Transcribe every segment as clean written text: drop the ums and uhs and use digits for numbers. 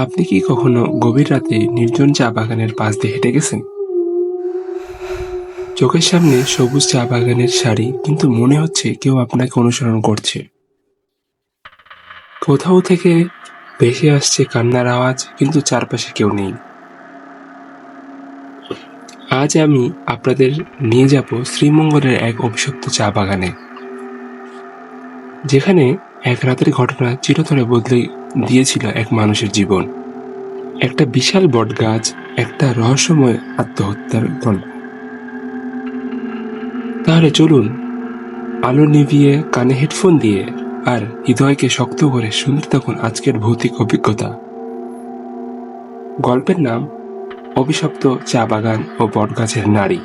আপনি কি কখনো গভীর রাতে নির্জন চা বাগানের পাশ দিয়ে হেঁটে গেছেন? চোখের সামনে সবুজ চা বাগানের সারি, কিন্তু মনে হচ্ছে কেউ আপনাকে অনুসরণ করছে। কোথাও থেকে ভেসে আসছে কান্নার আওয়াজ, কিন্তু চারপাশে কেউ নেই। আজ আমি আপনাদের নিয়ে যাব শ্রীমঙ্গলের এক অভিশপ্ত চা বাগানে, যেখানে এক রাতের ঘটনা চিরতরে বদলে দিয়েছিল এক মানুষের জীবন। একটা বিশাল বটগাছ, একটা রহস্যময় আত্মহত্যার গল্প। তাহলে চলুন, আলো নিভিয়ে, কানে হেডফোন দিয়ে আর হৃদয়কে শক্ত করে শুনতে থাকুন আজকের ভৌতিক অভিজ্ঞতা। গল্পের নাম অভিশপ্ত চা বাগান ও বটগাছের নারী।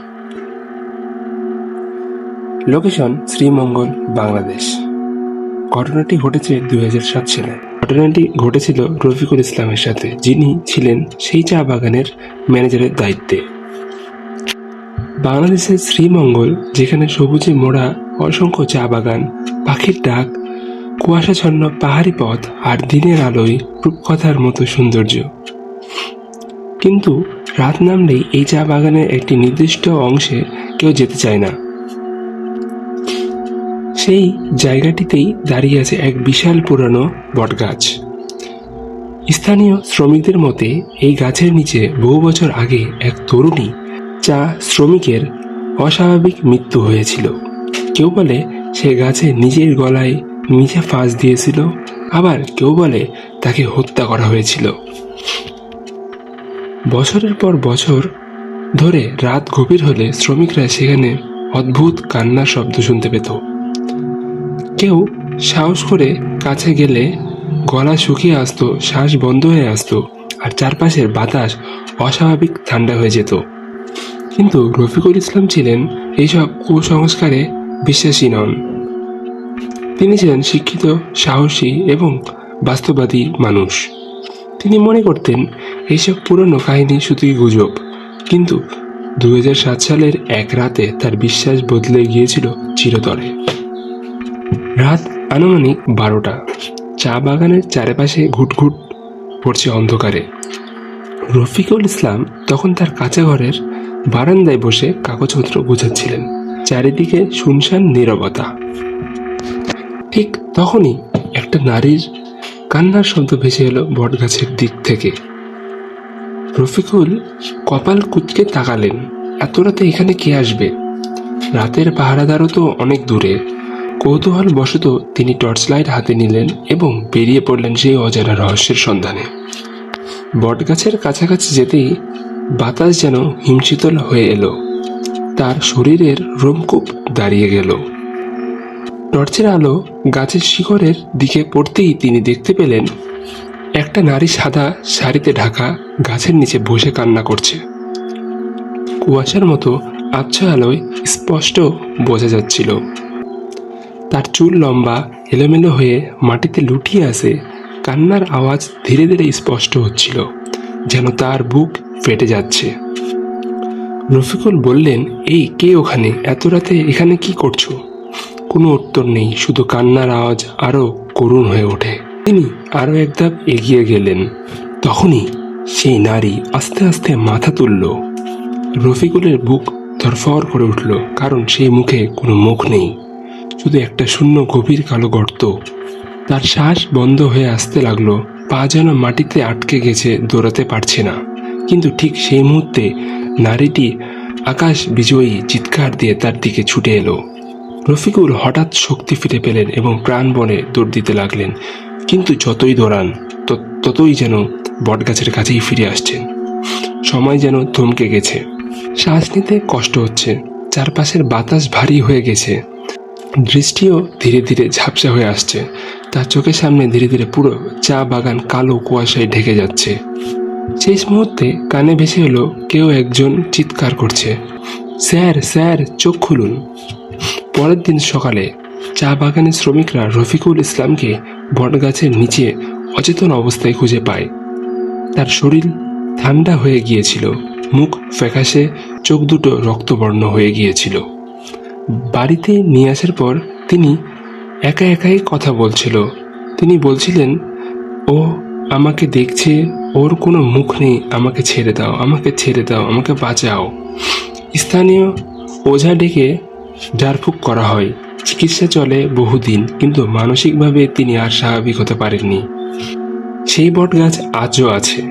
লোকেশন শ্রীমঙ্গল, বাংলাদেশ। ঘটনাটি ঘটেছে 2007 সালে। ঘটনাটি ঘটেছিল রফিকুল ইসলামের সাথে, যিনি ছিলেন সেই চা বাগানের ম্যানেজারের দায়িত্বে। বাংলাদেশের শ্রীমঙ্গল, যেখানে সবুজে মোড়া অসংখ্য চা বাগান, পাখির ডাক, কুয়াশাচ্ছন্ন পাহাড়ি পথ আর দিনের আলোয় রূপকথার মতো সৌন্দর্য। কিন্তু রাত নামলেই এই চা বাগানের একটি নির্দিষ্ট অংশে কেউ যেতে চায় না। সেই জায়গাটিতেই দাঁড়িয়ে আছে এক বিশাল পুরানো বটগাছ। স্থানীয় শ্রমিকদের মতে এই গাছের নিচে বহু বছর আগে এক তরুণী চা শ্রমিকের অস্বাভাবিক মৃত্যু হয়েছিল। কেউ বলে সে গাছে নিজের গলায় মিঠে ফাঁস দিয়েছিল, আবার কেউ বলে তাকে হত্যা করা হয়েছিল। বছরের পর বছর ধরে রাত গভীর হলে শ্রমিকরা সেখানে অদ্ভুত কান্নার শব্দ শুনতে পেত। কেউ সাহস করে কাছে গেলে গলা শুকিয়ে আসতো, শ্বাস বন্ধ হয়ে আসতো, আর চারপাশের বাতাস অস্বাভাবিক ঠান্ডা হয়ে যেত। কিন্তু রফিকুল ইসলাম ছিলেন এইসব কুসংস্কারে বিশ্বাসী নন। তিনি ছিলেন শিক্ষিত, সাহসী এবং বাস্তববাদী মানুষ। তিনি মনে করতেন এইসব পুরনো কাহিনী শুধুই গুজব। কিন্তু 2007 সালের এক রাতে তার বিশ্বাস বদলে গিয়েছিল চিরতরে। রাত আনুমানিক 12টা। চা বাগানের চারপাশে ঘুটঘুট পড়ছে অন্ধকারে। রফিকুল ইসলাম তখন তার কাঁচা ঘরের বারান্দায় বসে কাগজপত্র গুছাচ্ছিলেন। চারিদিকে শুনশান নীরবতা। ঠিক তখনই একটা নারীর কান্নার শব্দ ভেসে এলো বটগাছের দিক থেকে। রফিকুল কপাল কুঁচকে তাকালেন। এত রাতে এখানে কে আসবে? রাতের পাহারাদারও তো অনেক দূরে। কৌতূহল বশত তিনি টর্চ লাইট হাতে নিলেন এবং বেরিয়ে পড়লেন সেই অজানা রহস্যের সন্ধানে। বটগাছের কাছাকাছি যেতেই বাতাস যেন হিমশীতল হয়ে এলো। তার শরীরের রোমকূপ দাঁড়িয়ে গেল। টর্চের আলো গাছের শিখরের দিকে পড়তেই তিনি দেখতে পেলেন একটা নারী সাদা শাড়িতে ঢাকা গাছের নিচে বসে কান্না করছে। কুয়াশার মতো আবছা আলোয় স্পষ্ট বোঝা যাচ্ছিল তার চুল লম্বা, এলোমেলো হয়ে মাটিতে লুটিয়ে আছে। কান্নার আওয়াজ ধীরে ধীরে স্পষ্ট হচ্ছিল, যেন তার বুক ফেটে যাচ্ছে। রফিকুল বললেন, এই কে ওখানে? এত রাতে এখানে কি করছো? কোনো উত্তর নেই, শুধু কান্নার আওয়াজ আরো করুণ হয়ে ওঠে। তিনি আরো এক ধাপ এগিয়ে গেলেন। তখনই সেই নারী আস্তে আস্তে মাথা তুলল। রফিকুলের বুক ধরফর করে উঠল, কারণ সেই মুখে কোনো মুখ নেই, শুধু একটা শূন্য গভীর কালো গর্ত। তার শ্বাস বন্ধ হয়ে আসতে লাগলো, পা যেন মাটিতে আটকে গেছে, দৌড়াতে পারছে না। কিন্তু ঠিক সেই মুহূর্তে নারীটি আকাশ বিজয়ী চিৎকার দিয়ে তার দিকে ছুটে এলো। রফিকুল হঠাৎ শক্তি ফিরে পেলেন এবং প্রাণপণে দৌড় দিতে লাগলেন। কিন্তু যতই দৌড়ান ততই যেন বটগাছের কাছেই ফিরে আসছেন। সময় যেন থমকে গেছে। শ্বাস নিতে কষ্ট হচ্ছে, চারপাশের বাতাস ভারী হয়ে গেছে। দৃষ্টিও ধীরে ধীরে ঝাপসা হয়ে আসছে। তার চোখের সামনে ধীরে ধীরে পুরো চা বাগান কালো কুয়াশায় ঢেকে যাচ্ছে। শেষ মুহূর্তে কানে ভেসে এলো কেউ একজন চিৎকার করছে, স্যার, স্যার, চোখ খুলুন। পরের দিন সকালে চা বাগানের শ্রমিকরা রফিকুল ইসলামকে বটগাছের নিচে অচেতন অবস্থায় খুঁজে পায়। তার শরীর ঠান্ডা হয়ে গিয়েছিল, মুখ ফ্যাকাশে, চোখ দুটো রক্তবর্ণ হয়ে গিয়েছিল। বাড়িতে নিয়ে আসার পর তিনি একা একাই কথা বলছিল। তিনি বলছিলেন, ও আমাকে দেখছে, ওর কোনো মুখ নেই, আমাকে ছেড়ে দাও, আমাকে ছেড়ে দাও, আমাকে বাঁচাও। স্থানীয় ওঝা ডেকে ঝাড়ফুঁক করা হয়। চিকিৎসা চলে বহুদিন, কিন্তু মানসিকভাবে তিনি আর স্বাভাবিক হতে পারেননি। সেই বটগাছ আজও আছে।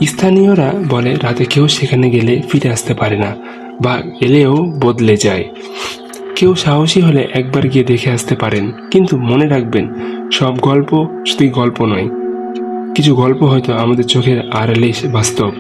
স্থানীয়রা বলে রাতে কেউ সেখানে গেলে ফিরে আসতে পারে না, বা এলেও বদলে যায়। কেউ সাহসী হলে একবার গিয়ে দেখে আসতে পারেন, কিন্তু মনে রাখবেন, সব গল্প শুধুই গল্প নয়, কিছু গল্প হয়তো আমাদের চোখের আড়ালেই বাস্তব।